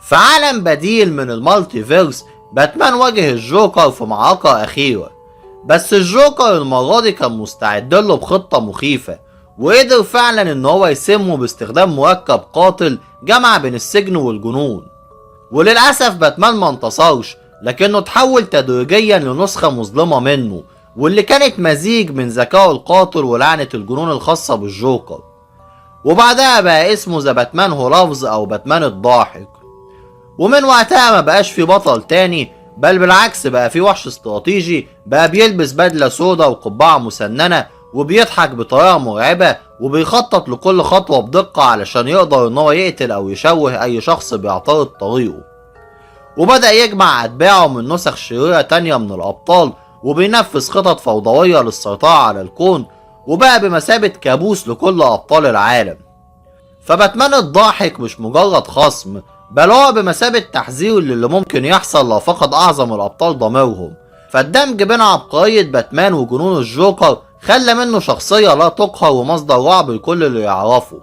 في عالم بديل من المالتيفيرس، باتمان واجه الجوكر في معركة أخيرة، بس الجوكر المرة دي كان مستعد له بخطة مخيفة، وقدر فعلا ان هو يسمه باستخدام مركب قاتل جمع بين السجن والجنون. وللأسف باتمان ما انتصرش، لكنه تحول تدريجيا لنسخة مظلمة منه، واللي كانت مزيج من ذكائه القاتل ولعنة الجنون الخاصة بالجوكر. وبعدها بقى اسمه ذا باتمان هو لافز او باتمان الضاحك. ومن وقتها ما بقاش في بطل تاني، بل بالعكس بقى في وحش استراتيجي بقى بيلبس بدلة سودا وقبعة مسننة وبيضحك بطريقة مرعبة وبيخطط لكل خطوة بدقة علشان يقدر ان هو يقتل او يشوه اي شخص بيعترض طريقه. وبدأ يجمع اتباعه من نسخ شريرة تانية من الابطال، وبينفذ خطط فوضوية للسيطرة على الكون، وبقى بمثابة كابوس لكل ابطال العالم. فباتمان الضاحك مش مجرد خصم، بل هو بمثابة تحذير للي ممكن يحصل لو فقد أعظم الأبطال ضميرهم. فالدمج بين عبقرية باتمان وجنون الجوكر خلى منه شخصية لا تقهر ومصدر رعب لكل اللي يعرفه.